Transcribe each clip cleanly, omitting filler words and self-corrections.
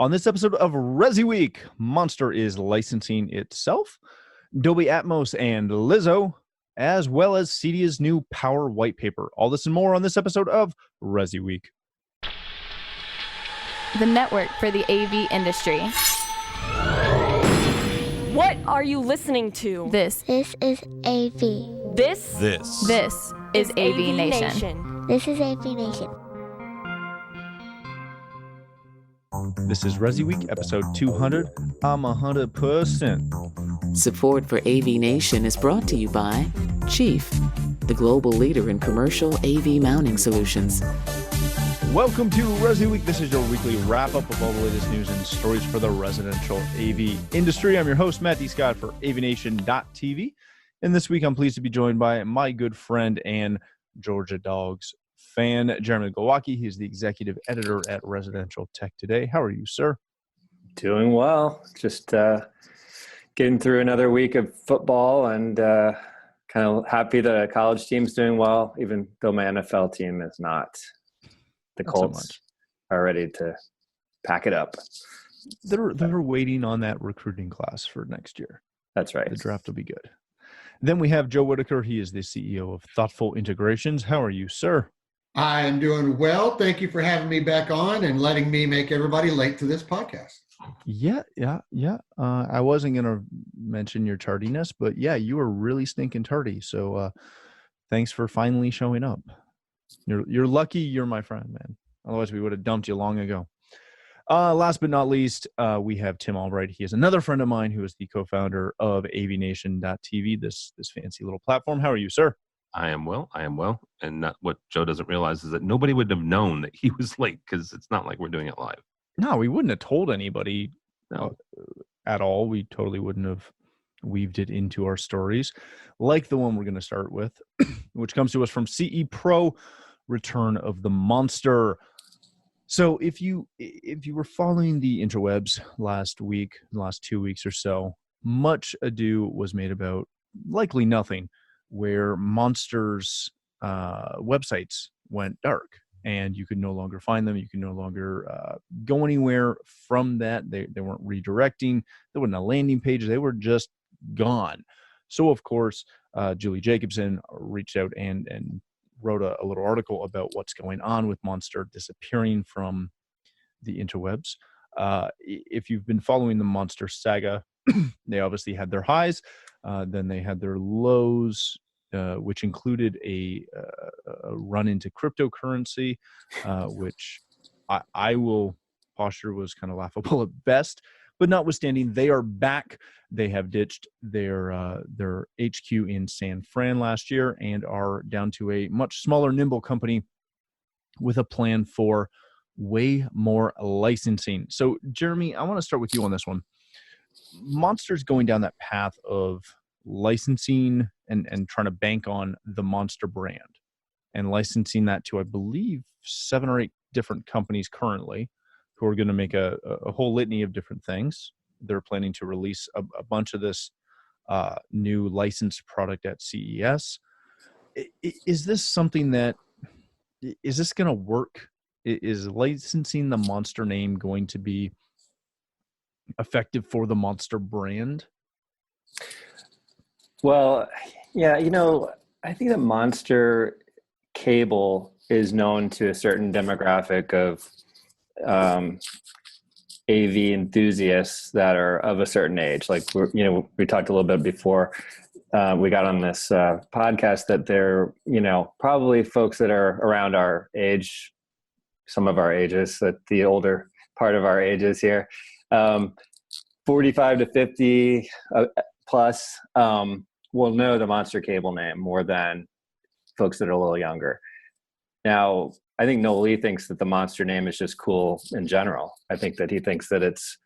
On this episode of ResiWeek, Monster is licensing itself, Dolby Atmos and Lizzo, as well as CEDIA's new Power White Paper. All this and more on this episode of ResiWeek. The network for the AV industry. What are you listening to? This is AV. This is AVNation. This is AVNation. This is ResiWeek, episode 200. I'm 100%. Support for AVNation is brought to you by Chief, the global leader in commercial AV mounting solutions. Welcome to ResiWeek. This is your weekly wrap-up of all the latest news and stories for the residential AV industry. I'm your host, Matt D. Scott for AVNation.tv. And this week, I'm pleased to be joined by my good friend and Georgia Dogs fan, Jeremy Glowacki. He is the executive editor at Residential Tech Today. How are you, sir? Doing well. Just getting through another week of football and kind of happy that a college team's doing well, even though my NFL team is not. The Colts are ready to pack it up. They're waiting on that recruiting class for next year. That's right. The draft will be good. Then we have Joe Whitaker. He is the CEO of Thoughtful Integrations. How are you, sir? I am doing well. Thank you for having me back on and letting me make everybody late to this podcast. Yeah. I wasn't going to mention your tardiness, but yeah, you were really stinking tardy. So thanks for finally showing up. You're lucky you're my friend, man. Otherwise, we would have dumped you long ago. Last but not least, we have Tim Albright. He is another friend of mine who is the co-founder of AVNation.tv, this fancy little platform. How are you, sir? I am well. And what Joe doesn't realize is that nobody would have known that he was late because it's not like we're doing it live. No, we wouldn't have told anybody at all. We totally wouldn't have weaved it into our stories like the one we're going to start with, which comes to us from CE Pro, Return of the Monster. So if you were following the interwebs last 2 weeks or so, much ado was made about likely nothing, where Monster's websites went dark and you could no longer find them. You could no longer go anywhere from that. They weren't redirecting. There wasn't a landing page. They were just gone. So, of course, Julie Jacobson reached out and wrote a little article about what's going on with Monster disappearing from the interwebs. If you've been following the Monster saga, they obviously had their highs. Then they had their lows, which included a run into cryptocurrency, which I will posture was kind of laughable at best. But notwithstanding, they are back. They have ditched their HQ in San Fran last year and are down to a much smaller, nimble company with a plan for way more licensing. So, Jeremy, I want to start with you on this one. Monster's going down that path of licensing and trying to bank on the Monster brand and licensing that to, I believe, 7 or 8 different companies currently, who are going to make a whole litany of different things. They're planning to release a bunch of this new licensed product at CES. Is this something is this going to work? Is licensing the Monster name going to be effective for the Monster brand? Well, yeah, I think that Monster Cable is known to a certain demographic of AV enthusiasts that are of a certain age. Like we talked a little bit before we got on this podcast that they're probably folks that are around our age, some of our ages, that the older part of our ages here, 45 to 50 plus will know the Monster Cable name more than folks that are a little younger. Now, I think Noel Lee thinks that the Monster name is just cool in general. I think that he thinks that it's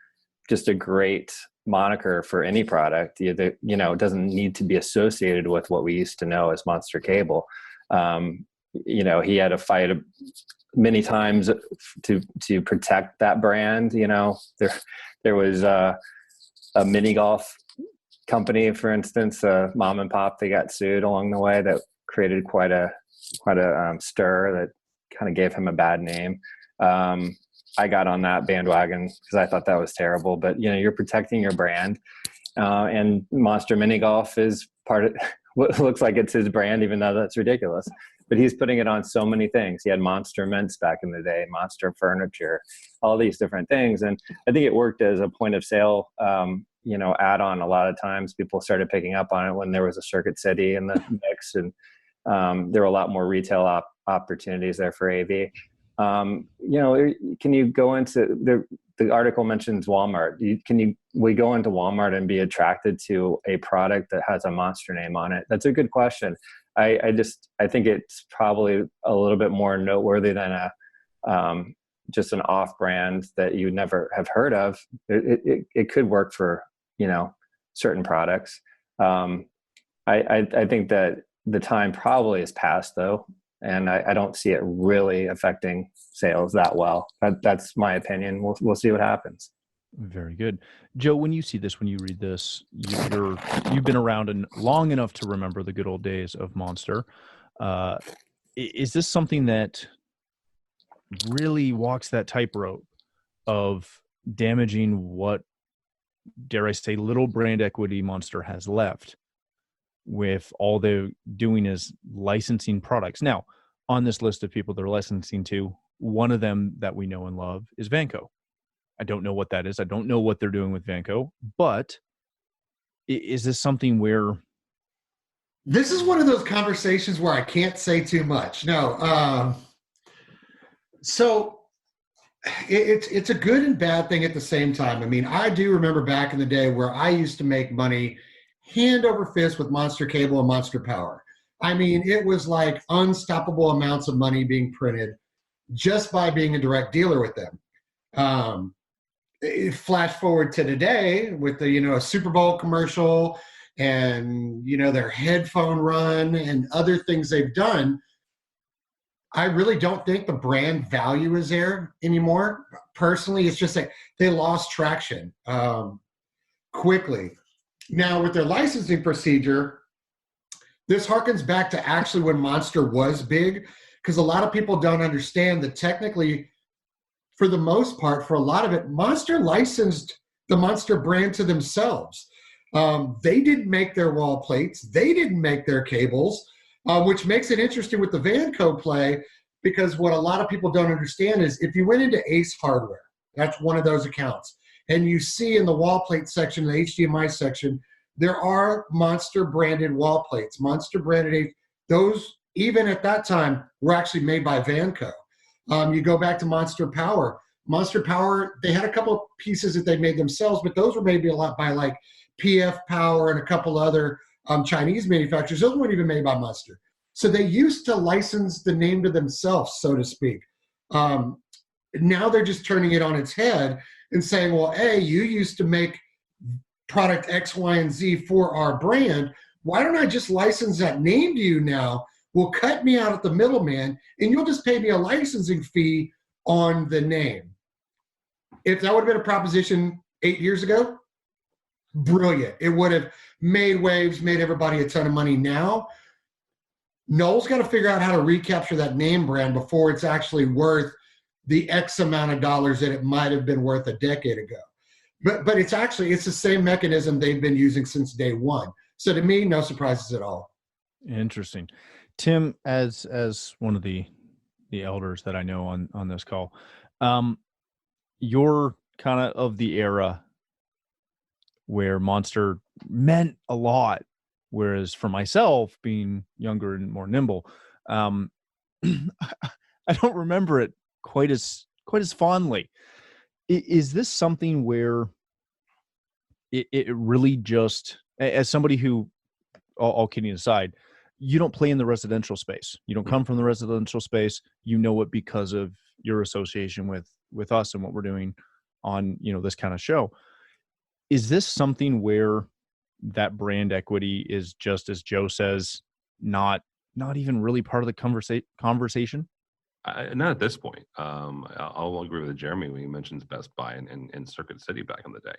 just a great moniker for any product. It doesn't need to be associated with what we used to know as Monster Cable. He had to fight many times to protect that brand. There was a mini golf company, for instance, mom and pop, they got sued along the way that created quite a stir that kind of gave him a bad name. I got on that bandwagon because I thought that was terrible. But you're protecting your brand, and Monster Mini Golf is part of what looks like it's his brand, even though that's ridiculous. But he's putting it on so many things. He had Monster Mints back in the day, Monster Furniture, all these different things, and I think it worked as a point of sale, add-on. A lot of times, people started picking up on it when there was a Circuit City in the mix, and there were a lot more retail opportunities there for AV. Can you go into the article mentions Walmart? We go into Walmart and be attracted to a product that has a Monster name on it? That's a good question. I think it's probably a little bit more noteworthy than just an off-brand that you never have heard of. It could work for certain products. I think that the time probably is past though, and I don't see it really affecting sales that well. That's my opinion. We'll see what happens. Very good. Joe, when you see this, when you read this, you've been around and long enough to remember the good old days of Monster. Is this something that really walks that tightrope of damaging what, dare I say, little brand equity Monster has left, with all they're doing is licensing products? Now, on this list of people they're licensing to, one of them that we know and love is Vanco. I don't know what that is. I don't know what they're doing with Vanco, but is this something where... This is one of those conversations where I can't say too much. No. So it's a good and bad thing at the same time. I mean, I do remember back in the day where I used to make money hand over fist with Monster Cable and Monster Power. I mean, it was like unstoppable amounts of money being printed just by being a direct dealer with them. Flash forward to today with the, a Super Bowl commercial and, their headphone run and other things they've done. I really don't think the brand value is there anymore. Personally, it's just that they lost traction quickly. Now, with their licensing procedure, this harkens back to actually when Monster was big, because a lot of people don't understand that technically, for the most part, for a lot of it, Monster licensed the Monster brand to themselves. They didn't make their wall plates. They didn't make their cables, which makes it interesting with the Vanco play, because what a lot of people don't understand is if you went into Ace Hardware, that's one of those accounts, and you see in the wall plate section, the HDMI section, there are Monster branded wall plates. Monster branded, those even at that time were actually made by Vanco. You go back to Monster Power. Monster Power, they had a couple of pieces that they made themselves, but those were maybe a lot by like PF Power and a couple other Chinese manufacturers. Those weren't even made by Monster. So they used to license the name to themselves, so to speak. Now they're just turning it on its head and saying, well, hey, you used to make product X, Y, and Z for our brand. Why don't I just license that name to you now? Will cut me out at the middleman, and you'll just pay me a licensing fee on the name. If that would have been a proposition 8 years ago, brilliant. It would have made waves, made everybody a ton of money. Now, Noel's got to figure out how to recapture that name brand before it's actually worth the X amount of dollars that it might have been worth a decade ago. But it's the same mechanism they've been using since day one. So to me, no surprises at all. Interesting. Tim, as one of the elders that I know on this call, you're kind of the era where Monster meant a lot, whereas for myself, being younger and more nimble, I don't remember it quite as fondly. Is this something where it really just, as somebody who, all kidding aside, you don't play in the residential space. You don't come from the residential space. You know it because of your association with us and what we're doing on, this kind of show. Is this something where that brand equity is, just as Joe says, not even really part of the conversation? Not at this point. I'll agree with Jeremy when he mentions Best Buy and Circuit City back in the day,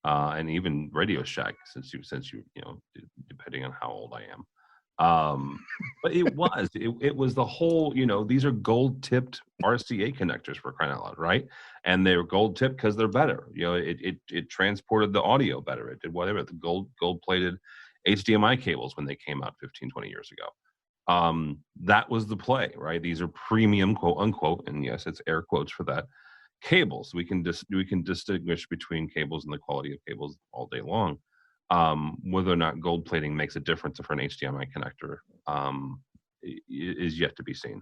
and even Radio Shack, since you depending on how old I am. But it was the whole, these are gold tipped RCA connectors, for crying out loud, right? And they're gold tipped because they're better. It transported the audio better. It did whatever. The gold plated HDMI cables when they came out 15, 20 years ago. That was the play, right? These are premium, quote unquote, and yes, it's air quotes for that, cables. We can distinguish between cables and the quality of cables all day long. Whether or not gold plating makes a difference for an HDMI connector is yet to be seen.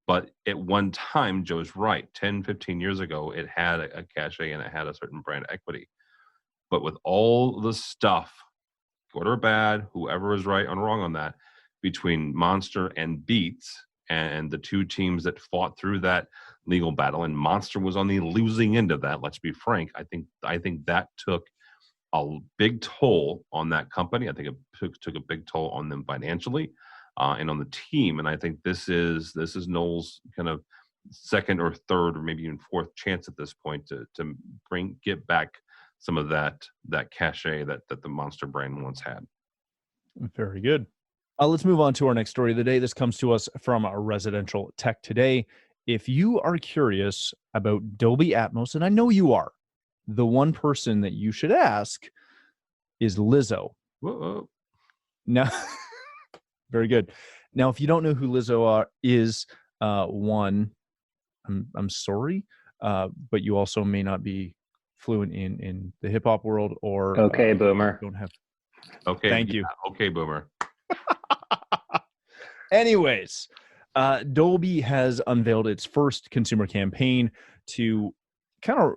But at one time, Joe's right. 10, 15 years ago, it had a cachet and it had a certain brand equity. But with all the stuff, good or bad, whoever is right or wrong on that, between Monster and Beats and the two teams that fought through that legal battle, and Monster was on the losing end of that, let's be frank, I think that took a big toll on that company. I think it took a big toll on them financially and on the team. And I think this is Noel's kind of second or third or maybe even fourth chance at this point to get back some of that cachet that the Monster brand once had. Very good. Let's move on to our next story of the day. This comes to us from our Residential Tech Today. If you are curious about Dolby Atmos, and I know you are, the one person that you should ask is Lizzo. Whoa. Now, very good. Now, if you don't know who Lizzo is, one, I'm sorry, but you also may not be fluent in the hip hop world, or okay, boomer. Don't have. Okay, thank you. Okay, boomer. Anyways, Dolby has unveiled its first consumer campaign to kind of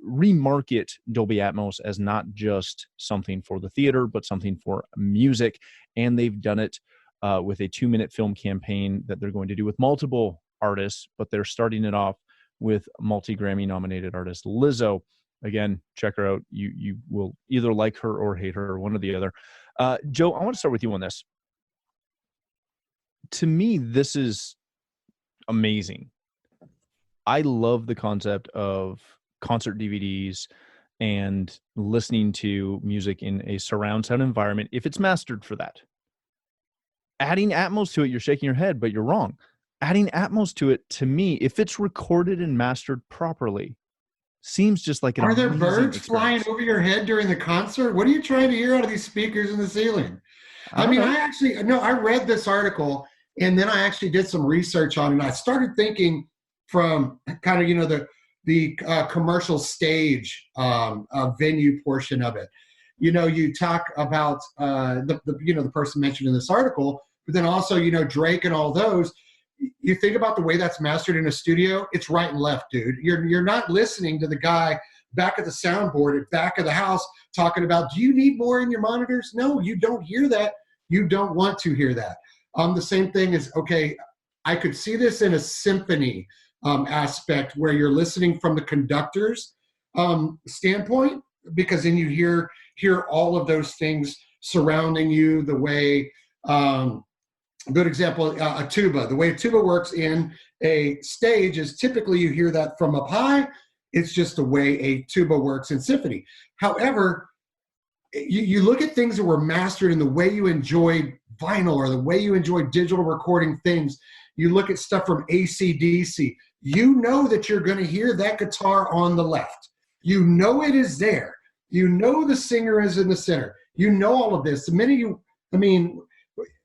remarket Dolby Atmos as not just something for the theater, but something for music. And they've done it with a 2-minute film campaign that they're going to do with multiple artists, but they're starting it off with multi-Grammy nominated artist Lizzo. Again, check her out. You will either like her or hate her, or one or the other. Joe, I want to start with you on this. To me, this is amazing. I love the concept of concert DVDs and listening to music in a surround sound environment if it's mastered for that. Adding Atmos to it, you're shaking your head, but you're wrong. Adding Atmos to it, to me, if it's recorded and mastered properly, seems just like an Are there amazing birds experience. flying over your head during the concert? What are you trying to hear out of these speakers in the ceiling? I read this article, and then I actually did some research on it, and I started thinking from kind of, the commercial stage venue portion of it. You talk about the person mentioned in this article, but then also, Drake and all those. You think about the way that's mastered in a studio, it's right and left, dude. You're not listening to the guy back at the soundboard at back of the house talking about, do you need more in your monitors? No, you don't hear that. You don't want to hear that. The same thing is, okay, I could see this in a symphony aspect where you're listening from the conductor's standpoint, because then you hear all of those things surrounding you the way, good example, a tuba. The way a tuba works in a stage is typically you hear that from up high. It's just the way a tuba works in symphony. However, you look at things that were mastered in the way you enjoyed vinyl or the way you enjoyed digital recording things. You look at stuff from AC/DC. You know that you're going to hear that guitar on the left. You know it is there. You know the singer is in the center. You know all of this. The minute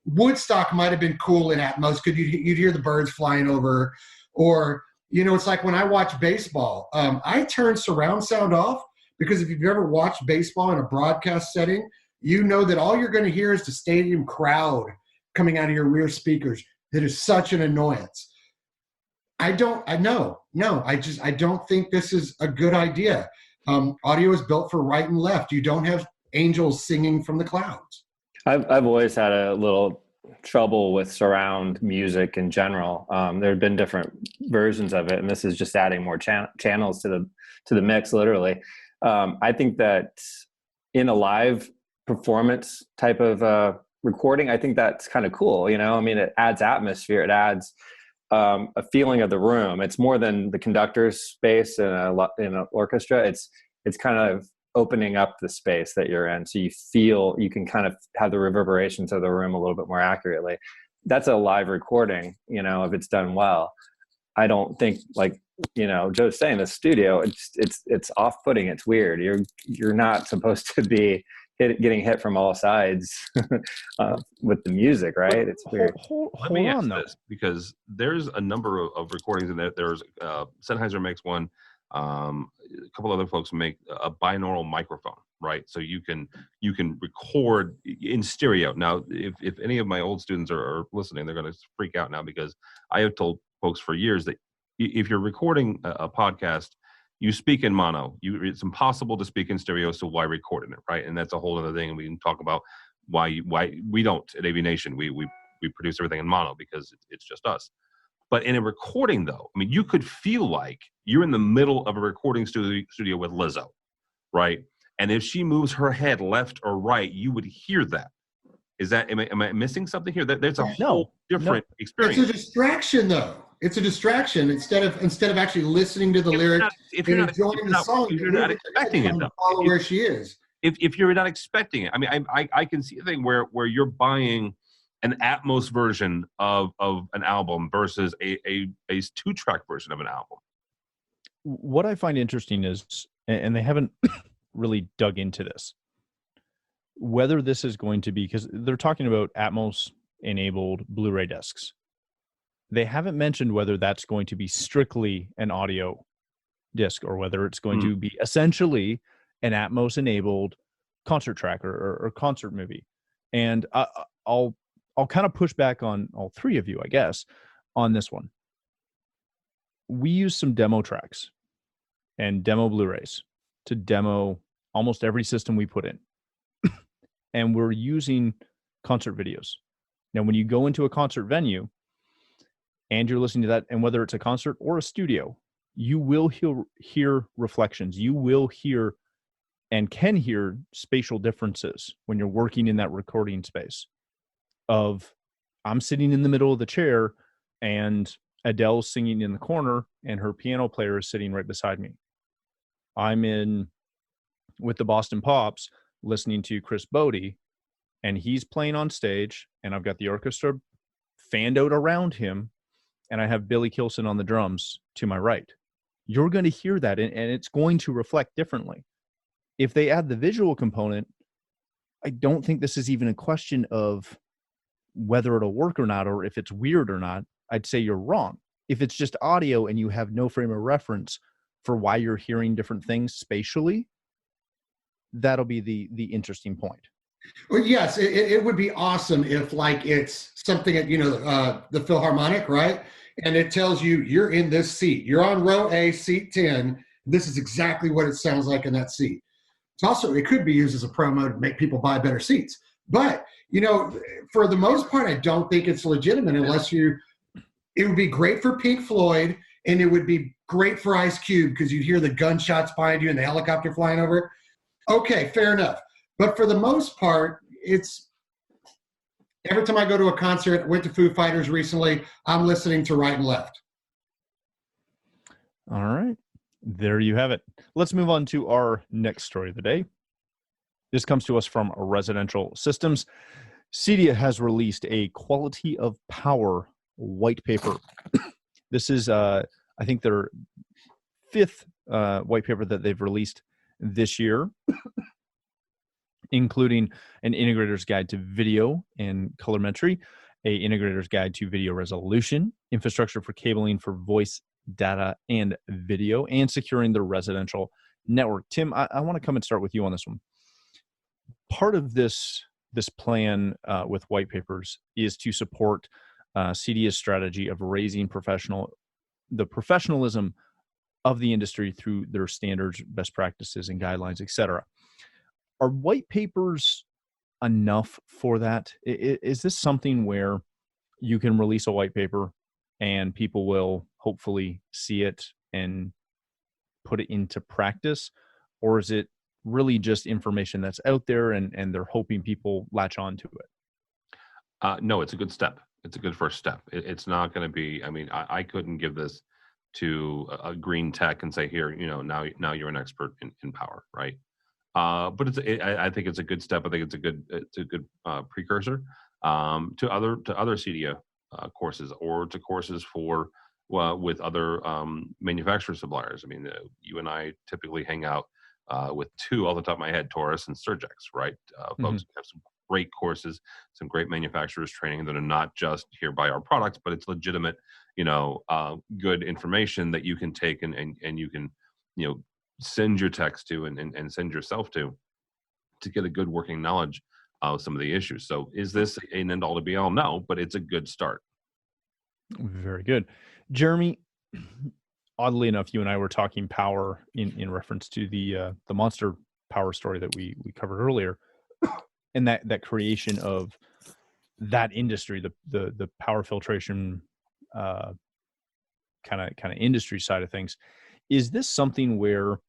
Woodstock might have been cool in Atmos because you'd hear the birds flying over. Or, it's like when I watch baseball, I turn surround sound off because if you've ever watched baseball in a broadcast setting, you know that all you're going to hear is the stadium crowd coming out of your rear speakers. That is such an annoyance. I don't think this is a good idea. Audio is built for right and left. You don't have angels singing from the clouds. I've always had a little trouble with surround music in general. There have been different versions of it, and this is just adding more channels to the mix, literally. I think that in a live performance type of recording, I think that's kind of cool. It adds atmosphere. It adds a feeling of the room. It's more than the conductor's space in an orchestra. It's kind of opening up the space that you're in, so you can kind of have the reverberations of the room a little bit more accurately. That's a live recording, if it's done well. I don't think, like, Joe's saying, the studio, it's off-putting. It's weird. You're not supposed to be getting hit from all sides with the music, right? It's weird. Let me ask this, because there's a number of recordings in there. There's Sennheiser makes one. A couple other folks make a binaural microphone, right? So you can record in stereo. Now, if any of my old students are listening, they're going to freak out now, because I have told folks for years that if you're recording a podcast, you speak in mono. It's impossible to speak in stereo, so why recording it, right? And that's a whole other thing, and we can talk about why we don't at AVNation. We produce everything in mono because it's just us. But in a recording, though, I mean, you could feel like you're in the middle of a recording studio with Lizzo, right? And if she moves her head left or right, you would hear that. Am I missing something here? There's a whole different experience. It's a distraction, though. It's a distraction instead of actually listening to the lyrics and enjoying the song. If you're not expecting it, though. Follow where she is. If you're not expecting it, I mean, I can see a thing where you're buying an Atmos version of an album versus a 2-track version of an album. What I find interesting is, and they haven't really dug into this, whether this is going to be, because they're talking about Atmos enabled Blu-ray discs. They haven't mentioned whether that's going to be strictly an audio disc or whether it's going to be essentially an Atmos enabled concert track or concert movie. And I'll kind of push back on all three of you, I guess, on this one. We use some demo tracks and demo Blu-rays to demo almost every system we put in. And we're using concert videos. Now, when you go into a concert venue and you're listening to that, and whether it's a concert or a studio, you will hear reflections. You will hear and can hear spatial differences when you're working in that recording space of, I'm sitting in the middle of the chair and Adele's singing in the corner and her piano player is sitting right beside me. I'm in with the Boston Pops listening to Chris Bodie, and he's playing on stage, and I've got the orchestra fanned out around him, and I have Billy Kilson on the drums to my right. You're going to hear that, and it's going to reflect differently. If they add the visual component, I don't think this is even a question of whether it'll work or not, or if it's weird or not. I'd say you're wrong. If it's just audio and you have no frame of reference for why you're hearing different things spatially, that'll be the interesting point. Well, yes, it would be awesome if, like, it's something at, the Philharmonic, right? And it tells you you're in this seat. You're on row A, seat 10. This is exactly what it sounds like in that seat. It's also, it could be used as a promo to make people buy better seats. But, for the most part, I don't think it's legitimate unless it would be great for Pink Floyd, and it would be great for Ice Cube because you'd hear the gunshots behind you and the helicopter flying over. Okay, fair enough. But for the most part, it's every time I go to a concert, went to Foo Fighters recently, I'm listening to right and left. All right. There you have it. Let's move on to our next story of the day. This comes to us from Residential Systems. CEDIA has released a quality of power white paper. This is, I think, their fifth white paper that they've released this year, including an integrator's guide to video and colorimetry, a integrator's guide to video resolution, infrastructure for cabling for voice, data, and video, and securing the residential network. Tim, I want to come and start with you on this one. Part of this plan with white papers is to support CEDIA's strategy of raising the professionalism of the industry through their standards, best practices, and guidelines, etc. Are white papers enough for that? Is this something where you can release a white paper and people will hopefully see it and put it into practice? Or is it really just information that's out there and they're hoping people latch on to it? No, it's a good step. It's a good first step. It's not going to be, I couldn't give this to a green tech and say, here, now you're an expert in power, right? But I think it's a good step. I think it's a good precursor to other CEDIA courses, or to courses for with other manufacturer suppliers. I mean, you and I typically hang out with two off the top of my head, Taurus and Surgex, right? Folks have some great courses, some great manufacturers training that are not just here by our products, but it's legitimate, good information that you can take and you can, send your text to and send yourself to get a good working knowledge of some of the issues. So is this an end all to be all? No, but it's a good start. Very good. Jeremy, oddly enough, you and I were talking power in reference to the Monster Power story that we covered earlier, and that creation of that industry, the power filtration kind of industry side of things. Is this something where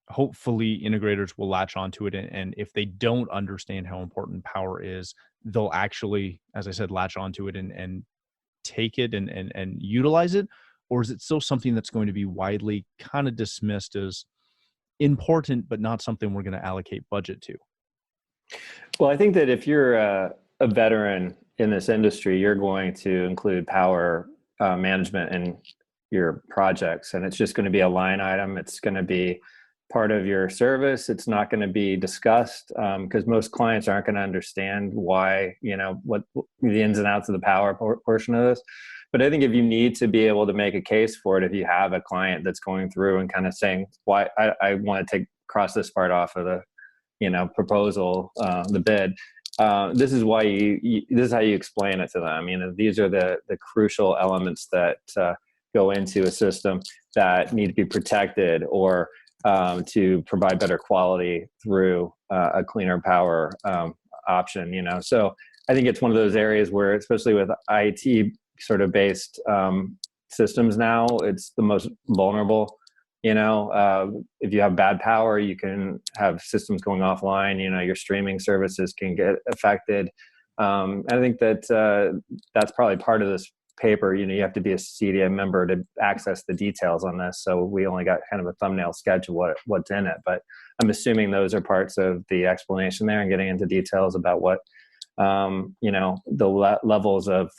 hopefully integrators will latch onto it, and if they don't understand how important power is, they'll actually, as I said, latch onto it and take it and utilize it? Or is it still something that's going to be widely kind of dismissed as important, but not something we're going to allocate budget to? Well, I think that if you're a veteran in this industry, you're going to include power management in your projects, and it's just going to be a line item. It's going to be part of your service. It's not going to be discussed because most clients aren't going to understand why, what the ins and outs of the power portion of this. But I think if you need to be able to make a case for it, if you have a client that's going through and kind of saying, why I want to cross this part off of the, proposal, the bid, this is why this is how you explain it to them. These are the crucial elements that go into a system that need to be protected, or to provide better quality through a cleaner power option. So I think it's one of those areas where, especially with IT sort of based systems now, it's the most vulnerable. If you have bad power, you can have systems going offline. Your streaming services can get affected. I think that that's probably part of this paper. You have to be a CEDIA member to access the details on this. So we only got kind of a thumbnail sketch of what's in it. But I'm assuming those are parts of the explanation there, and getting into details about what the levels of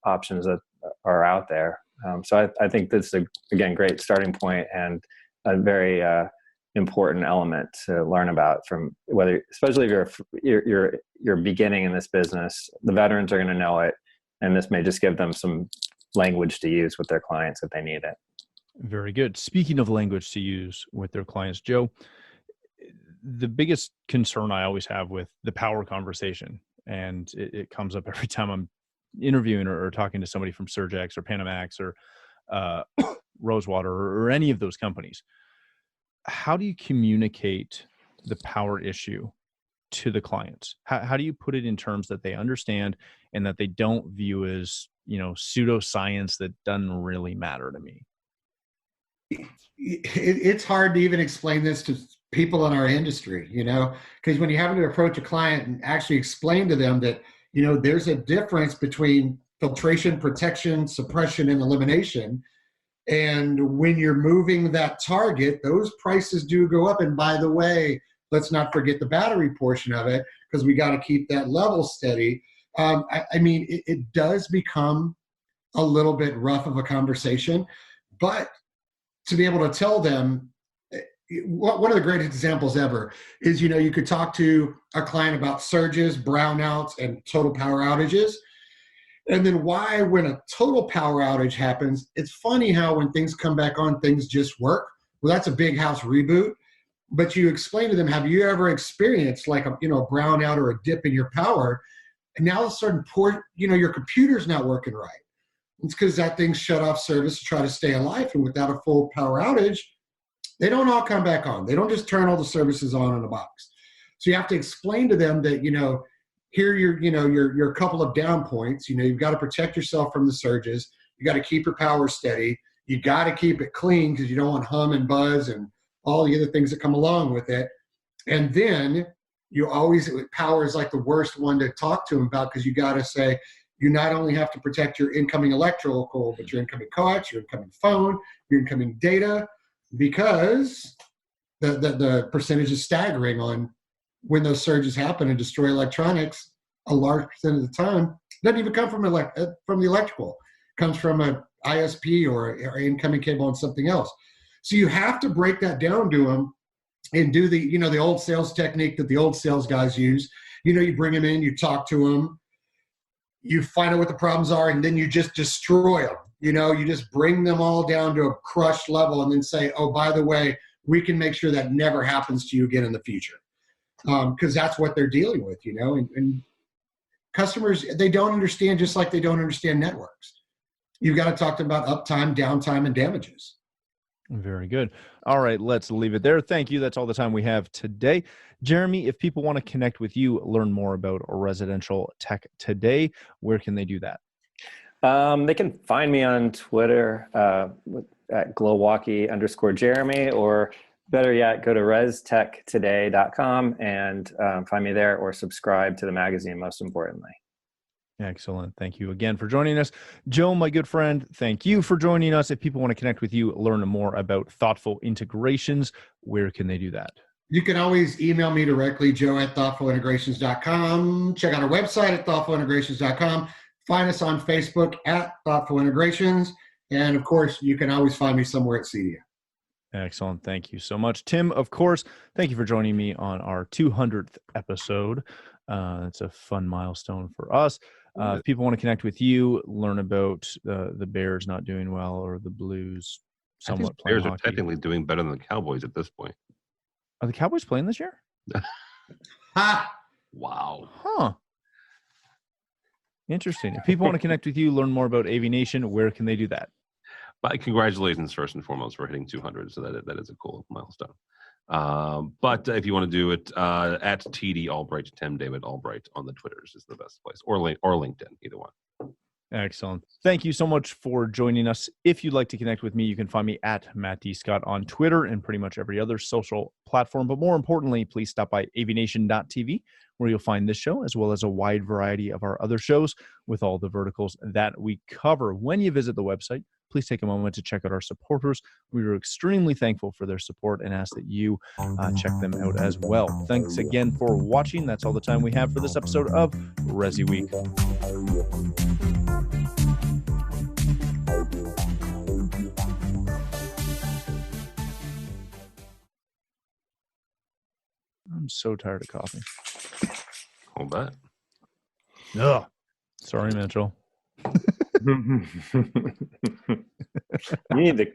options that are out there. So I think this is again great starting point, and a very important element to learn about, from especially if you're beginning in this business. The veterans are going to know it, and this may just give them some language to use with their clients if they need it. Very good. Speaking of language to use with their clients, Joe, the biggest concern I always have with the power conversation, and it comes up every time I'm interviewing or talking to somebody from Surgex or Panamax or Rosewater or any of those companies. How do you communicate the power issue to the clients? How do you put it in terms that they understand and that they don't view as, pseudoscience that doesn't really matter to me? It's hard to even explain this to people in our industry, because when you have to approach a client and actually explain to them that, there's a difference between filtration, protection, suppression, and elimination. And when you're moving that target, those prices do go up. And by the way, let's not forget the battery portion of it, because we got to keep that level steady. It does become a little bit rough of a conversation, but to be able to tell them, one of the greatest examples ever is, you could talk to a client about surges, brownouts, and total power outages. And then why, when a total power outage happens, it's funny how when things come back on, things just work. Well, that's a big house reboot. But you explain to them, have you ever experienced like a brownout or a dip in your power? And now all of a sudden, your computer's not working right. It's because that thing shut off service to try to stay alive. And without a full power outage, they don't all come back on. They don't just turn all the services on in a box. So you have to explain to them that, here you're a couple of down points. You've got to protect yourself from the surges. You got to keep your power steady. You got to keep it clean because you don't want hum and buzz and all the other things that come along with it. And then power is like the worst one to talk to them about, because you got to say, you not only have to protect your incoming electrical, but your incoming coax, your incoming phone, your incoming data, because the percentage is staggering on when those surges happen and destroy electronics. A large percent of the time doesn't even come from the electrical. It comes from a ISP or incoming cable on something else. So you have to break that down to them and do the old sales technique that the old sales guys use. You bring them in, you talk to them, you find out what the problems are, and then you just destroy them. You just bring them all down to a crushed level and then say, oh, by the way, we can make sure that never happens to you again in the future. Because that's what they're dealing with, and customers, they don't understand, just like they don't understand networks. You've got to talk to them about uptime, downtime, and damages. Very good. All right, let's leave it there. Thank you. That's all the time we have today. Jeremy, if people want to connect with you, learn more about residential tech today, where can they do that? They can find me on Twitter at glowwalkie_Jeremy, or better yet, go to restechtoday.com and find me there, or subscribe to the magazine, most importantly. Excellent. Thank you again for joining us. Joe, my good friend, thank you for joining us. If people want to connect with you, learn more about thoughtful integrations, where can they do that? You can always email me directly, joe@thoughtfulintegrations.com. Check out our website at thoughtfulintegrations.com. Find us on Facebook at Thoughtful Integrations. And of course, you can always find me somewhere at CEDIA. Excellent. Thank you so much. Tim, of course, thank you for joining me on our 200th episode. It's a fun milestone for us. If people want to connect with you, learn about the Bears not doing well, or the Blues somewhat playing Bears hockey. are technically doing better than the Cowboys at this point. Are the Cowboys playing this year? Ha! Wow. Huh. Interesting. If people want to connect with you, learn more about AVNation, where can they do that? But congratulations, first and foremost, for hitting 200. So that is a cool milestone. But if you want to do it, at TD Albright, Tim David Albright on the Twitters is the best place, or LinkedIn, either one. Excellent. Thank you so much for joining us. If you'd like to connect with me, you can find me at Matt D. Scott on Twitter and pretty much every other social platform. But more importantly, please stop by avnation.tv, where you'll find this show as well as a wide variety of our other shows with all the verticals that we cover. When you visit the website, please take a moment to check out our supporters. We are extremely thankful for their support and ask that you check them out as well. Thanks again for watching. That's all the time we have for this episode of ResiWeek. I'm so tired of coffee. I'll bet. Ugh. Sorry, Mitchell. You need the